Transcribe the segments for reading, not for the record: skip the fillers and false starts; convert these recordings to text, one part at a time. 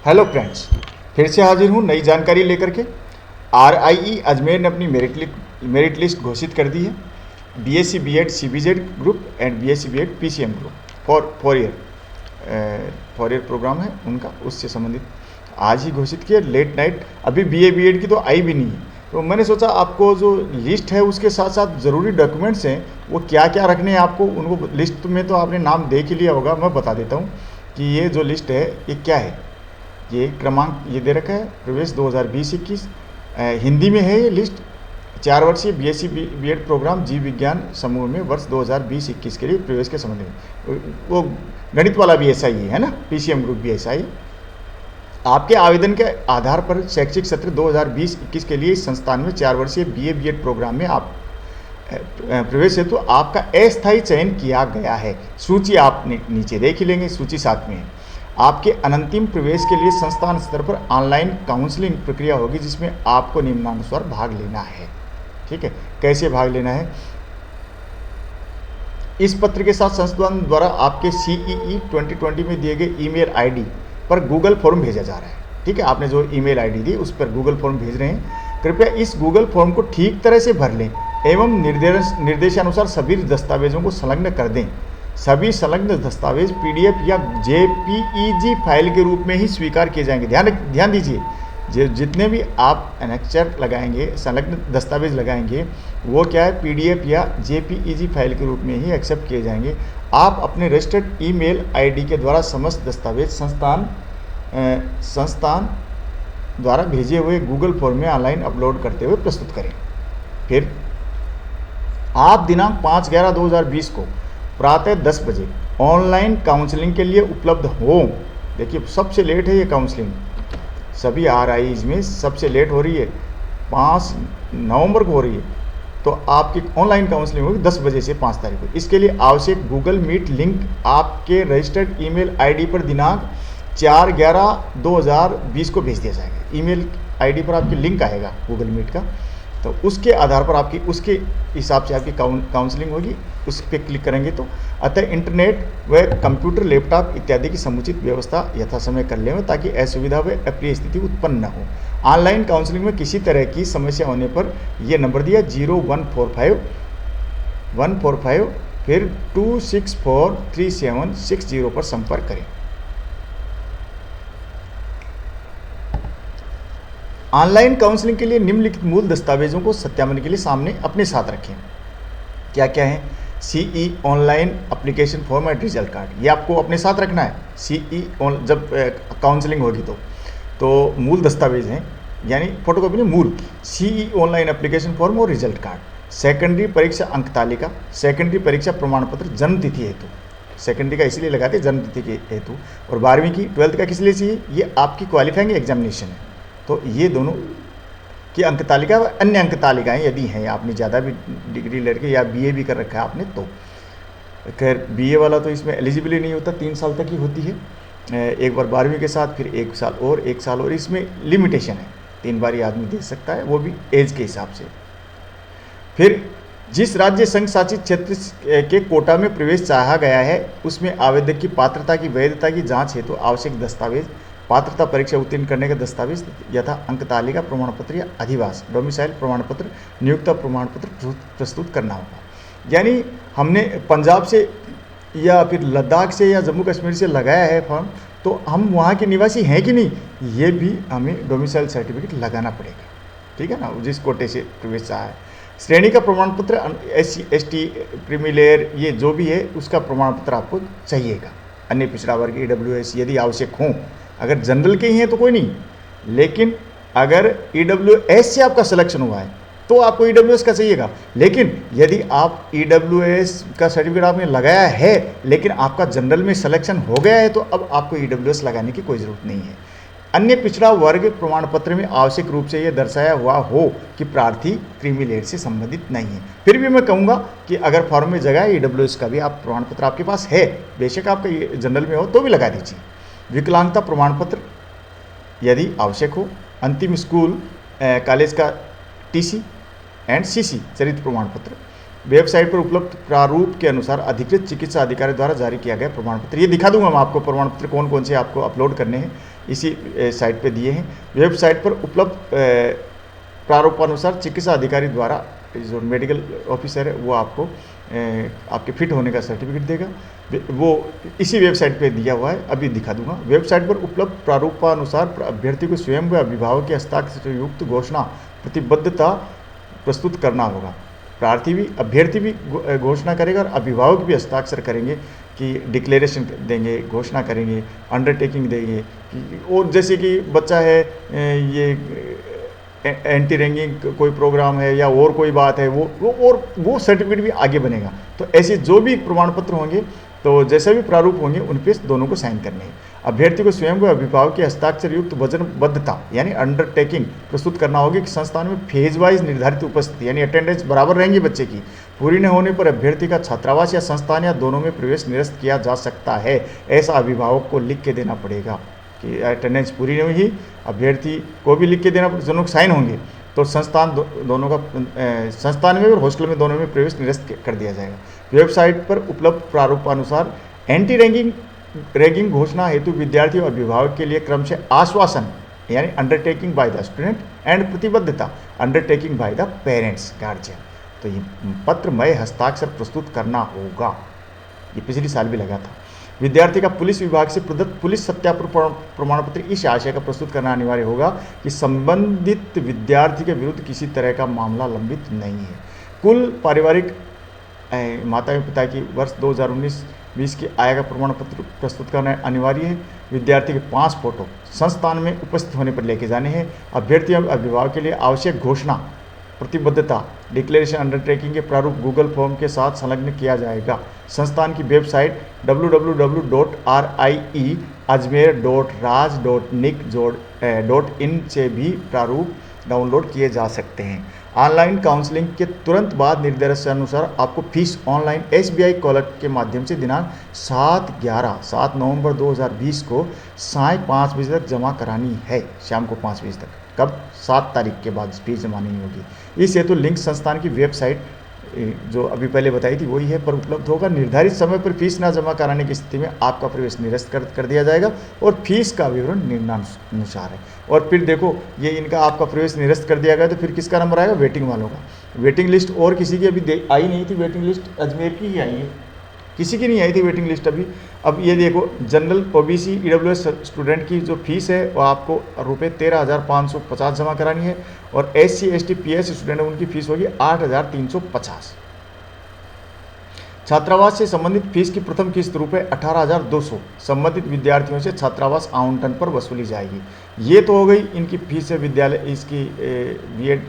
Hello friends, फिर से हाजिर हूँ नई जानकारी लेकर के। RIE अजमेर ने अपनी मेरिट लिस्ट घोषित कर दी है। BSc B.Ed CBZ group and BSc B.Ed PCM group four year program है उनका, उससे संबंधित आज ही घोषित किया लेट नाइट। अभी BA B.Ed की तो आई भी नहीं है, तो मैंने सोचा आपको जो लिस्ट है उसके साथ साथ ज़रूरी डॉक्यूमेंट्स हैं वो क्या क्या रखने हैं आपको, उनको लिस्ट में तो आपने नाम देख ही लिया होगा। मैं बता देता हूँ कि ये जो लिस्ट है ये क्या है। ये क्रमांक ये दे रखा है, प्रवेश 2020-21 हिंदी में है। ये लिस्ट 4 वर्षीय BSc B.Ed प्रोग्राम जीव विज्ञान समूह में वर्ष 2020-21 के लिए प्रवेश के संबंध में, वो गणित वाला भी ऐसा ही है ना, PCM ग्रुप भी ऐसा ही। आपके आवेदन के आधार पर शैक्षिक सत्र 2020-21 के लिए इस संस्थान में 4 वर्षीय BA B.Ed प्रोग्राम में आप प्रवेश हेतु आपका अस्थायी चयन किया गया है। सूची आप नीचे देख ही लेंगे, सूची साथ में है। आपके अंतिम प्रवेश के लिए संस्थान स्तर पर ऑनलाइन काउंसलिंग प्रक्रिया होगी जिसमें आपको निम्नानुसार भाग लेना है। ठीक है, कैसे भाग लेना है? इस पत्र के साथ संस्थान द्वारा आपके CEE 2020 में दिए गए ईमेल ID पर गूगल फॉर्म भेजा जा रहा है। ठीक है, आपने जो ईमेल ID दी उस पर गूगल फॉर्म भेज रहे हैं। कृपया इस गूगल फॉर्म को ठीक तरह से भर लें एवं निर्देशानुसार सभी दस्तावेजों को संलग्न कर दें। सभी संलग्न दस्तावेज PDF या JPEG फाइल के रूप में ही स्वीकार किए जाएंगे। ध्यान दीजिए, जितने भी आप एनेक्चर लगाएंगे, संलग्न दस्तावेज लगाएंगे, वो क्या है, PDF या JPEG फाइल के रूप में ही एक्सेप्ट किए जाएंगे। आप अपने रजिस्टर्ड ईमेल ID के द्वारा समस्त दस्तावेज संस्थान द्वारा भेजे हुए गूगल फॉर्म में ऑनलाइन अपलोड करते हुए प्रस्तुत करें। फिर आप दिनांक 5/11/2020 को प्रातः 10 बजे ऑनलाइन काउंसलिंग के लिए उपलब्ध हो। देखिए, सबसे लेट है ये काउंसलिंग, सभी RIEs में सबसे लेट हो रही है, 5 नवंबर को हो रही है। तो आपकी ऑनलाइन काउंसलिंग होगी 10 बजे से 5 तारीख को। इसके लिए आवश्यक गूगल मीट लिंक आपके रजिस्टर्ड ईमेल ID पर दिनांक 4/11/2020 को भेज दिया जाएगा। ईमेल ID पर आपकी लिंक आएगा गूगल मीट का, तो उसके आधार पर आपकी उसके हिसाब से आपकी काउंसलिंग होगी। उस पर क्लिक करेंगे तो अतः इंटरनेट व कंप्यूटर, लैपटॉप इत्यादि की समुचित व्यवस्था यथासमय कर लें ताकि असुविधा व अप्रिय स्थिति उत्पन्न न हो। ऑनलाइन काउंसलिंग में किसी तरह की समस्या होने पर यह नंबर दिया 0145 फिर 2643760 पर संपर्क करें। ऑनलाइन काउंसलिंग के लिए निम्नलिखित मूल दस्तावेजों को सत्यापन के लिए सामने अपने साथ रखें। क्या क्या है? CE online application form and result card, ये आपको अपने साथ रखना है। CE जब काउंसलिंग होगी तो मूल दस्तावेज हैं, यानी फोटोकॉपी नहीं, मूल CE ऑनलाइन एप्लीकेशन फॉर्म और रिजल्ट कार्ड। सेकेंडरी परीक्षा अंक तालिका, सेकेंडरी परीक्षा प्रमाण पत्र जन्म तिथि हेतु, सेकेंडरी का इसलिए लगाते जन्म तिथि के हेतु, और 12वीं की 12th का किस लिए चाहिए? ये आपकी क्वालिफाइंग एग्जामिनेशन है, तो ये दोनों की अंक तालिका व अन्य अंक तालिकाएँ यदि हैं, आपने ज़्यादा भी डिग्री लेके या BA भी कर रखा है आपने, तो खैर BA वाला तो इसमें एलिजिबिलिटी नहीं होता, 3 साल तक ही होती है। एक बार 12वीं के साथ फिर 1 साल और इसमें लिमिटेशन है, 3 बार ही आदमी दे सकता है, वो भी एज के हिसाब से। फिर जिस राज्य संघ शासित क्षेत्र के कोटा में प्रवेश चाहा गया है उसमें आवेदक की पात्रता की वैधता की जाँच हेतु आवश्यक दस्तावेज, पात्रता परीक्षा उत्तीर्ण करने का दस्तावेज यथा अंक तालिका प्रमाण पत्र या अधिवास डोमिसाइल प्रमाण पत्र, नियुक्ता प्रमाण पत्र प्रस्तुत करना होगा। यानी हमने पंजाब से या फिर लद्दाख से या जम्मू कश्मीर से लगाया है फॉर्म, तो हम वहाँ के निवासी हैं कि नहीं, ये भी हमें डोमिसाइल सर्टिफिकेट लगाना पड़ेगा। ठीक है ना, जिस कोटे से प्रवेश चाहा है। श्रेणी का प्रमाण पत्र, SC ST क्रीमी लेयर, ये जो भी है उसका प्रमाण पत्र आपको चाहिएगा। अन्य पिछड़ा वर्ग EWS यदि आवश्यक हों, अगर जनरल के ही हैं तो कोई नहीं, लेकिन अगर EWS से आपका सिलेक्शन हुआ है तो आपको EWS का चाहिएगा। लेकिन यदि आप EWS का सर्टिफिकेट आपने लगाया है लेकिन आपका जनरल में सिलेक्शन हो गया है तो अब आपको EWS लगाने की कोई ज़रूरत नहीं है। अन्य पिछड़ा वर्ग प्रमाण पत्र में आवश्यक रूप से यह दर्शाया हुआ हो कि प्रार्थी क्रीमी लेयर से संबंधित नहीं है। फिर भी मैं कहूँगा कि अगर फॉर्म में जगह है EWS का भी आप प्रमाण पत्र आपके पास है, बेशक आपका जनरल में हो तो भी लगा दीजिए। विकलांगता प्रमाण पत्र यदि आवश्यक हो, अंतिम स्कूल कॉलेज का TC एंड CC चरित्र प्रमाण पत्र, वेबसाइट पर उपलब्ध प्रारूप के अनुसार अधिकृत चिकित्सा अधिकारी द्वारा जारी किया गया प्रमाण पत्र। ये दिखा दूंगा मैं आपको प्रमाण पत्र कौन कौन से आपको अपलोड करने हैं। इसी साइट पे दिए हैं। वेबसाइट पर उपलब्ध प्रारूपानुसार चिकित्सा अधिकारी द्वारा जो मेडिकल ऑफिसर है वो आपको आपके फिट होने का सर्टिफिकेट देगा। वो इसी वेबसाइट पे दिया हुआ है, अभी दिखा दूंगा। वेबसाइट पर उपलब्ध प्रारूपानुसार अभ्यर्थी को स्वयं व अभिभावक के हस्ताक्षर से युक्त घोषणा प्रतिबद्धता प्रस्तुत करना होगा। प्रार्थी भी अभ्यर्थी भी घोषणा करेगा और अभिभावक भी हस्ताक्षर करेंगे कि डिक्लेरेशन देंगे, घोषणा करेंगे, अंडरटेकिंग देंगे और जैसे कि बच्चा है ये एंटी रैंकिंग कोई प्रोग्राम है या और कोई बात है वो सर्टिफिकेट भी आगे बनेगा। तो ऐसे जो भी प्रमाण पत्र होंगे तो जैसे भी प्रारूप होंगे उन पे दोनों को साइन करने हैं। अभ्यर्थी को स्वयं व अभिभावक के हस्ताक्षर युक्त वचनबद्धता यानी अंडरटेकिंग प्रस्तुत करना होगी कि संस्थान में फेज वाइज निर्धारित उपस्थिति यानी अटेंडेंस बराबर रहेंगी बच्चे की पूरी न होने पर अभ्यर्थी का छात्रावास या संस्थान या दोनों में प्रवेश निरस्त किया जा सकता है। ऐसा अभिभावक को लिख के देना पड़ेगा कि अटेंडेंस पूरी नहीं हुई, अभ्यर्थी को भी लिख के देना, दोनों साइन होंगे तो संस्थान दोनों का संस्थान में और हॉस्टल में दोनों में प्रवेश निरस्त कर दिया जाएगा। वेबसाइट पर उपलब्ध प्रारूपानुसार एंटी रैंकिंग घोषणा हेतु विद्यार्थी और अभिभावक के लिए क्रमशः आश्वासन यानी undertaking by the student and प्रतिबद्धता undertaking by the parents guardian. तो ये पत्र में हस्ताक्षर प्रस्तुत करना होगा। ये पिछले साल भी लगा था। विद्यार्थी का पुलिस विभाग से प्रदत्त पुलिस सत्यापन प्रमाण पत्र इस आशय का प्रस्तुत करना अनिवार्य होगा कि संबंधित विद्यार्थी के विरुद्ध किसी तरह का मामला लंबित नहीं है। कुल पारिवारिक माता एवं पिता की वर्ष 2019-20 की आय का प्रमाण पत्र प्रस्तुत करना अनिवार्य है। विद्यार्थी के 5 फोटो संस्थान में उपस्थित होने पर लेके जाने हैं। अभ्यर्थी एवं अभिभावक के लिए आवश्यक घोषणा प्रतिबद्धता डिक्लेरेशन अंडरटेकिंग के प्रारूप गूगल फॉर्म के साथ संलग्न किया जाएगा। संस्थान की वेबसाइट www.rieajmer.raj.nic.in से भी प्रारूप डाउनलोड किए जा सकते हैं। ऑनलाइन काउंसलिंग के तुरंत बाद निर्देशानुसार आपको फीस ऑनलाइन SBI कॉलेक्ट के माध्यम से दिनांक 7 नवंबर 2020 को साय 5 बजे तक जमा करानी है, शाम को 5 बजे तक। कब? 7 तारीख के बाद फीस जमा नहीं होगी। इस हेतु लिंक संस्थान की वेबसाइट जो अभी पहले बताई थी वही है पर उपलब्ध होगा। निर्धारित समय पर फीस न जमा कराने की स्थिति में आपका प्रवेश निरस्त कर दिया जाएगा और फीस का विवरण निम्नानुसार है। और फिर देखो ये इनका आपका प्रवेश निरस्त कर दिया गया तो फिर किसका नंबर आएगा? वेटिंग वालों का। वेटिंग लिस्ट और किसी की अभी आई नहीं थी, वेटिंग लिस्ट अजमेर की ही आई है, किसी की नहीं आई थी वेटिंग लिस्ट अभी। अब ये देखो जनरल OBC EWS स्टूडेंट की जो फीस है वो आपको रुपये 13,550 जमा करानी है और SC ST PS स्टूडेंट उनकी फीस होगी 8,350। छात्रावास से संबंधित फीस की प्रथम किस्त रुपये 18,200 संबंधित विद्यार्थियों से छात्रावास आवंटन पर वसूली जाएगी। ये तो हो गई इनकी फीस है, विद्यालय इसकी BEd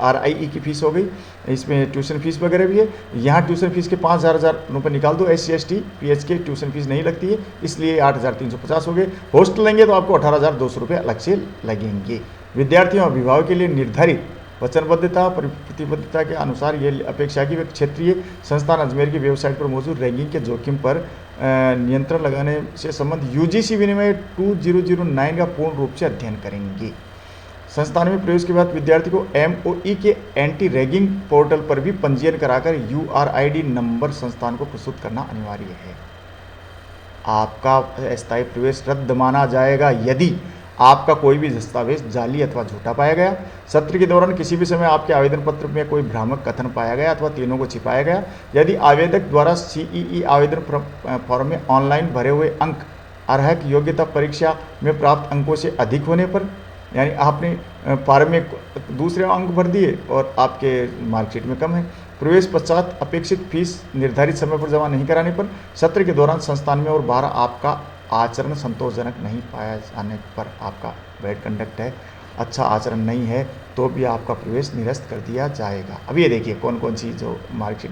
RIE की फीस हो गई। इसमें ट्यूशन फीस वगैरह भी है। यहाँ ट्यूशन फीस के 5,000 रुपये निकाल दो। SC ST PH के ट्यूशन फीस नहीं लगती है इसलिए 8,350 हो गए। हॉस्टल लेंगे तो आपको 18,200 रुपये अलग से लगेंगे। विद्यार्थियों और अभिभावक के लिए निर्धारित वचनबद्धता प्रतिबद्धता के अनुसार ये अपेक्षा की क्षेत्रीय संस्थान अजमेर की वेबसाइट पर मौजूद रैंकिंग के जोखिम पर नियंत्रण लगाने से संबंध UGC विनिमय 2009 का पूर्ण रूप से अध्ययन करेंगे। संस्थान में प्रवेश के बाद विद्यार्थी को MOE के एंटी रैगिंग पोर्टल पर भी पंजीयन कराकर URID नंबर संस्थान को प्रस्तुत करना अनिवार्य है। आपका अस्थायी प्रवेश रद्द माना जाएगा यदि आपका कोई भी दस्तावेज जाली अथवा झूठा पाया गया, सत्र के दौरान किसी भी समय आपके आवेदन पत्र में कोई भ्रामक कथन पाया गया अथवा तीनों को छिपाया गया, यदि आवेदक द्वारा CEE आवेदन फॉर्म में ऑनलाइन भरे हुए अंक अर्हक योग्यता परीक्षा में प्राप्त अंकों से अधिक होने पर, यानी आपने फॉर्म में दूसरे अंक भर दिए और आपके मार्कशीट में कम है, प्रवेश पश्चात अपेक्षित फीस निर्धारित समय पर जमा नहीं कराने पर, सत्र के दौरान संस्थान में और बाहर आपका आचरण संतोषजनक नहीं पाया जाने पर, आपका बैड कंडक्ट है, अच्छा आचरण नहीं है तो भी आपका प्रवेश निरस्त कर दिया जाएगा। अब ये देखिए कौन कौन सी जो मार्कशीट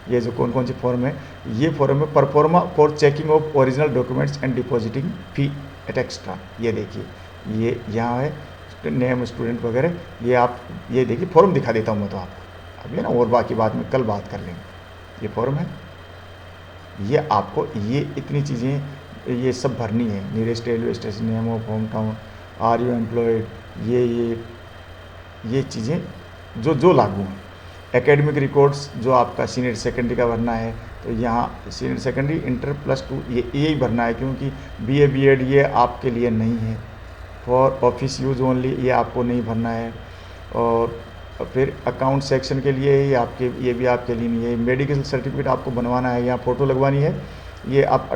ये जो कौन कौन सी फॉर्म है, ये फॉर्म है proforma for checking of original documents and depositing fee at extra. ये देखिए ये यहाँ है नेम स्टूडेंट वगैरह, ये आप ये देखिए फॉर्म दिखा देता हूँ मैं तो आपको अभी ना, और बाकी बाद में कल बात कर लेंगे। ये फॉर्म है, ये आपको ये इतनी चीज़ें ये सब भरनी है। Nearest railway station, name of home town, are you employed, ये चीज़ें जो लागू हैं। एकेडमिक रिकॉर्ड्स जो आपका सीनियर सेकेंडरी का भरना है तो यहाँ सीनियर सेकेंडरी इंटर +2 ये यही भरना है, क्योंकि BA B.Ed ये आपके लिए नहीं है। फॉर ऑफिस यूज़ ओनली ये आपको नहीं भरना है। और फिर अकाउंट सेक्शन के लिए ये भी आपके लिए नहीं है। मेडिकल सर्टिफिकेट आपको बनवाना है, यहाँ फ़ोटो लगवानी है, ये आप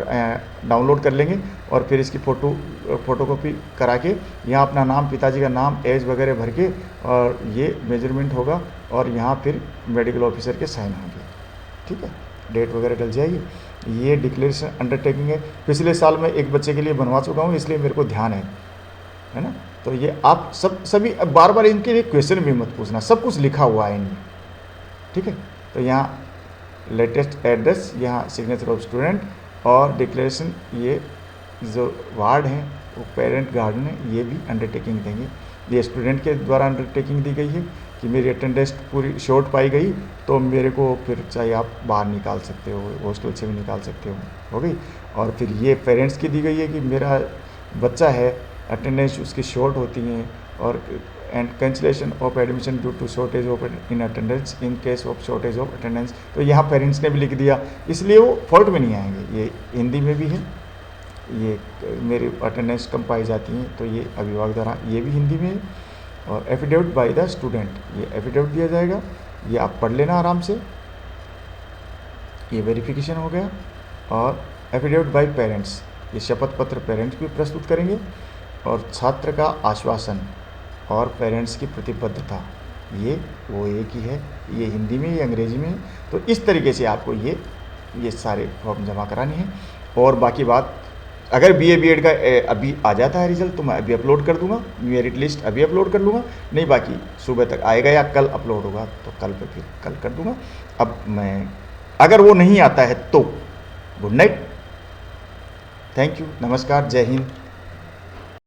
डाउनलोड कर लेंगे और फिर इसकी फ़ोटोकॉपी करा के यहाँ अपना नाम, पिताजी का नाम, एज वगैरह भर के, और ये मेजरमेंट होगा और यहाँ फिर मेडिकल ऑफिसर के साइन होंगे। ठीक है, डेट वगैरह डल जाएगी। ये डिक्लेरेशन अंडरटेकिंग है, पिछले साल मैं एक बच्चे के लिए बनवा चुका हूँ, इसलिए मेरे को ध्यान है ना। तो ये आप सभी बार बार इनके लिए क्वेश्चन भी मत पूछना, सब कुछ लिखा हुआ है इनमें। ठीक है, तो यहाँ लेटेस्ट एड्रेस, यहाँ सिग्नेचर ऑफ स्टूडेंट, और डिक्लेरेशन ये जो वार्ड हैं वो पेरेंट गार्डन है, ये भी अंडरटेकिंग देंगे। ये स्टूडेंट के द्वारा अंडरटेकिंग दी गई है कि मेरी अटेंडेंस पूरी शॉर्ट पाई गई तो मेरे को फिर चाहे आप बाहर निकाल सकते हो, हॉस्टल से भी निकाल सकते हो गई। और फिर ये पेरेंट्स की दी गई है कि मेरा बच्चा है, अटेंडेंस उसकी शॉर्ट होती हैं, और and cancellation of admission due to shortage of in attendance in case of shortage of attendance. तो यहाँ पेरेंट्स ने भी लिख दिया, इसलिए वो फॉल्ट में नहीं आएंगे। ये हिंदी में भी है, ये मेरी अटेंडेंस कम पाई जाती हैं तो ये अभिभावक द्वारा, ये भी हिंदी में है। और एफिडेविट बाय द स्टूडेंट, ये एफिडेविट दिया जाएगा, ये आप पढ़ लेना आराम से, ये वेरिफिकेशन हो गया। और एफिडेविट बाय पेरेंट्स, ये शपथ पत्र पेरेंट्स भी प्रस्तुत करेंगे। और छात्र का आश्वासन और पेरेंट्स की प्रतिबद्धता, ये वो एक ही है, ये हिंदी में, ये अंग्रेजी में है। तो इस तरीके से आपको ये सारे फॉर्म जमा कराने हैं। और बाकी बात, अगर BA B.Ed का अभी आ जाता है रिजल्ट तो मैं अभी अपलोड कर दूंगा, मेरिट लिस्ट अभी अपलोड कर लूँगा, नहीं बाकी सुबह तक आएगा या कल अपलोड होगा तो कल पे फिर कल कर दूंगा। अब मैं, अगर वो नहीं आता है तो गुड नाइट, थैंक यू, नमस्कार, जय हिंद।